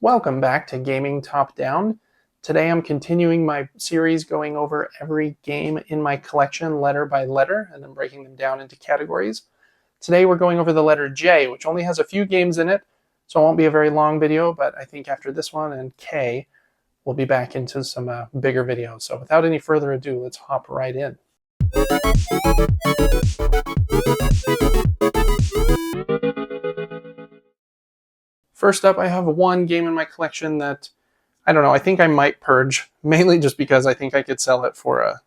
Welcome back to Gaming Top Down. Today I'm continuing my series going over every game in my collection letter by letter and then breaking them down into categories. Today we're going over the letter J, which only has a few games in it, so it won't be a very long video, but I think after this one and K, we'll be back into some bigger videos. So without any further ado, let's hop right in. First up, I have one game in my collection that, I don't know, I think I might purge, mainly just because I think I could sell it for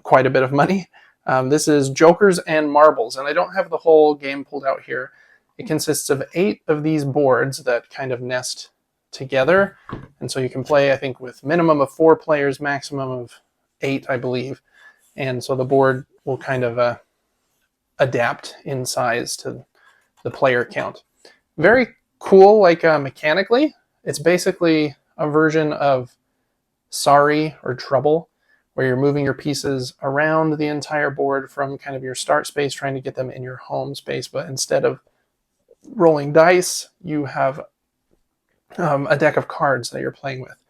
quite a bit of money. This is Jokers and Marbles, and I don't have the whole game pulled out here. It consists of 8 of these boards that kind of nest together, and so you can play, I think, with minimum of 4 players, maximum of 8, I believe. And so the board will kind of adapt in size to the player count. Very cool, like mechanically. It's basically a version of Sorry or Trouble, where you're moving your pieces around the entire board from kind of your start space, trying to get them in your home space. But instead of rolling dice, you have a deck of cards that you're playing with.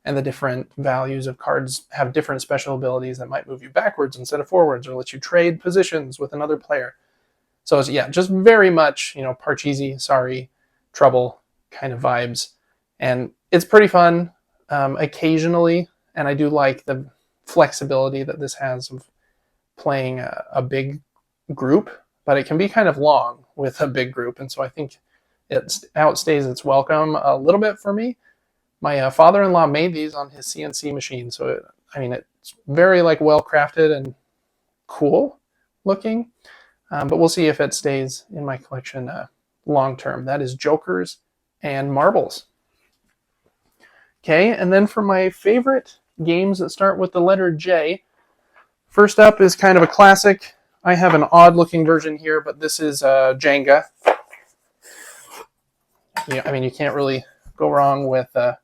And the different values of cards have different special abilities that might move you backwards instead of forwards, or let you trade positions with another player. So it's, yeah, just very much, Parcheesi, Sorry, Trouble kind of vibes. And it's pretty fun occasionally, and I do like the flexibility that this has of playing a big group, but it can be kind of long with a big group, and so I think it outstays its welcome a little bit for me. My father-in-law made these on his CNC machine, so it's very well crafted and cool looking, but we'll see if it stays in my collection long term. That is Jokers and Marbles. Okay, and then for my favorite games that start with the letter J, first up is kind of a classic. I have an odd looking version here, but this is Jenga. Yeah, you can't really go wrong with a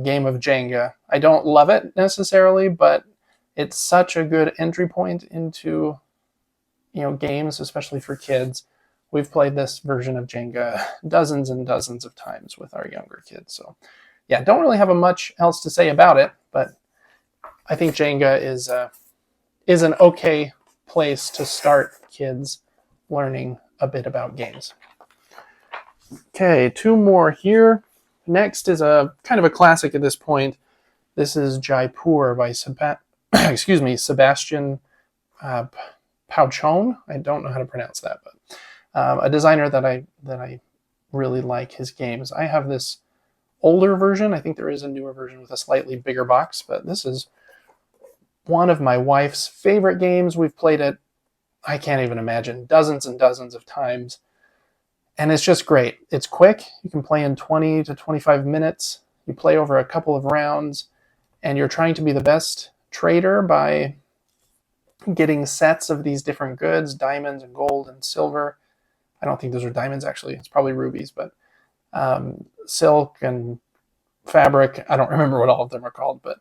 game of Jenga. I don't love it necessarily, but it's such a good entry point into games, especially for kids. We've played this version of Jenga dozens and dozens of times with our younger kids. So yeah, don't really have much else to say about it, but I think Jenga is an okay place to start kids learning a bit about games. Okay, 2 more here. Next is a kind of a classic at this point. This is Jaipur by Sebastian Pauchon. I don't know how to pronounce that, but a designer that I really like his games. I have this older version. I think there is a newer version with a slightly bigger box, but this is one of my wife's favorite games. We've played it, I can't even imagine, dozens and dozens of times. And it's just great. It's quick. You can play in 20 to 25 minutes. You play over a couple of rounds, and you're trying to be the best trader by getting sets of these different goods, diamonds and gold and silver. I don't think those are diamonds, actually. It's probably rubies, but silk and fabric. I don't remember what all of them are called, but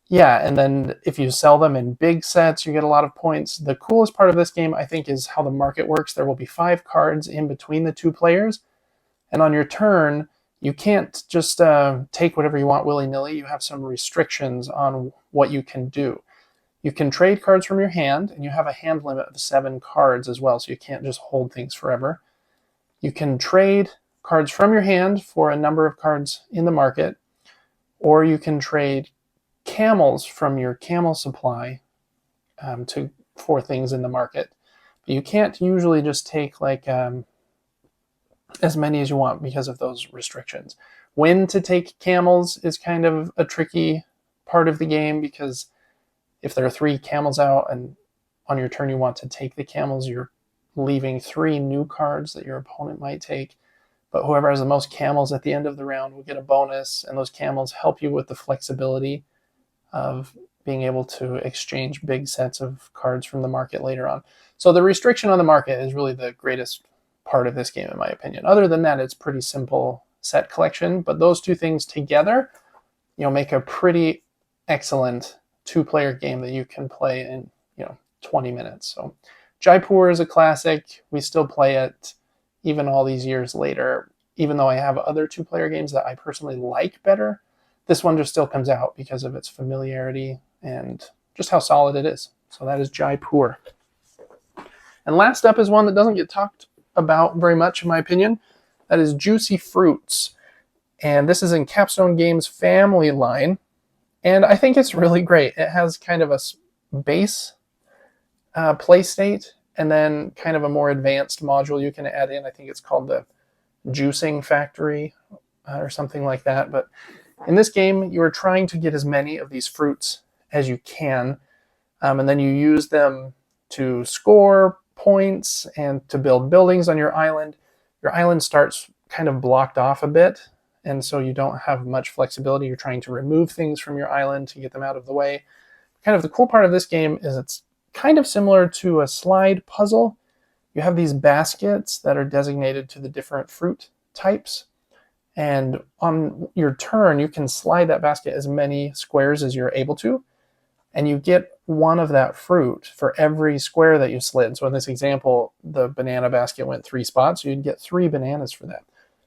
yeah, and then if you sell them in big sets, you get a lot of points. The coolest part of this game, I think, is how the market works. There will be 5 cards in between the 2 players, and on your turn, you can't just take whatever you want willy-nilly. You have some restrictions on what you can do. You can trade cards from your hand, and you have a hand limit of 7 cards as well, so you can't just hold things forever. You can trade cards from your hand for a number of cards in the market, or you can trade camels from your camel supply for things in the market. But you can't usually just take as many as you want because of those restrictions. When to take camels is kind of a tricky part of the game, because if there are 3 camels out and on your turn you want to take the camels, you're leaving 3 new cards that your opponent might take. But whoever has the most camels at the end of the round will get a bonus, and those camels help you with the flexibility of being able to exchange big sets of cards from the market later on. So the restriction on the market is really the greatest part of this game, in my opinion. Other than that, it's pretty simple set collection, but those 2 things together, make a pretty excellent 2-player game that you can play in 20 minutes. So Jaipur is a classic. We still play it even all these years later. even though I have other 2-player games that I personally like better, this one just still comes out because of its familiarity and just how solid it is. So that is Jaipur. And last up is one that doesn't get talked about very much, in my opinion. That is Juicy Fruits. And this is in Capstone Games' family line. And I think it's really great. It has kind of a base play state and then kind of a more advanced module you can add in. I think it's called the Juicing Factory or something like that. But in this game, you are trying to get as many of these fruits as you can. And then you use them to score points and to build buildings on your island. Your island starts kind of blocked off a bit, and so you don't have much flexibility. You're trying to remove things from your island to get them out of the way. Kind of the cool part of this game is it's kind of similar to a slide puzzle. You have these baskets that are designated to the different fruit types, and on your turn, you can slide that basket as many squares as you're able to, and you get one of that fruit for every square that you slid. So in this example, the banana basket went 3 spots, so you'd get 3 bananas for that.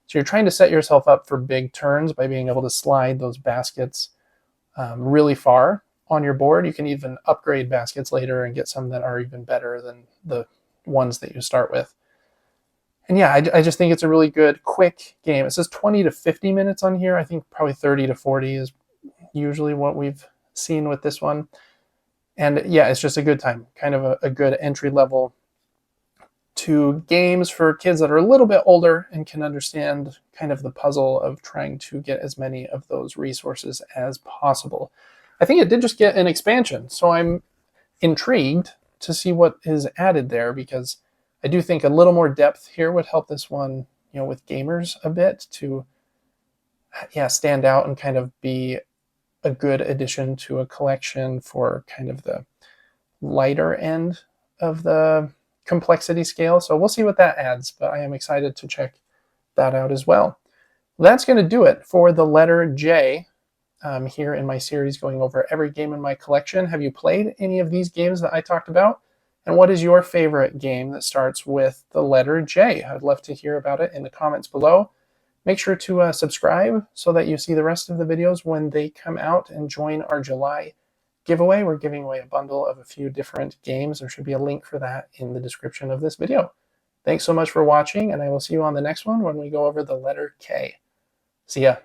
So you're trying to set yourself up for big turns by being able to slide those baskets really far on your board. You can even upgrade baskets later and get some that are even better than the ones that you start with. And yeah, I just think it's a really good, quick game. It says 20 to 50 minutes on here. I think probably 30 to 40 is usually what we've seen with this one. And yeah, it's just a good time. Kind of a good entry level to games for kids that are a little bit older and can understand kind of the puzzle of trying to get as many of those resources as possible. I think it did just get an expansion, so I'm intrigued to see what is added there, because I do think a little more depth here would help this one, with gamers a bit to stand out and kind of be a good addition to a collection for kind of the lighter end of the complexity scale. So we'll see what that adds, but I am excited to check that out as well. That's going to do it for the letter J here in my series going over every game in my collection. Have you played any of these games that I talked about? And what is your favorite game that starts with the letter J? I'd love to hear about it in the comments below. Make sure to subscribe so that you see the rest of the videos when they come out, and join our July giveaway. We're giving away a bundle of a few different games. There should be a link for that in the description of this video. Thanks so much for watching, and I will see you on the next one when we go over the letter K. See ya.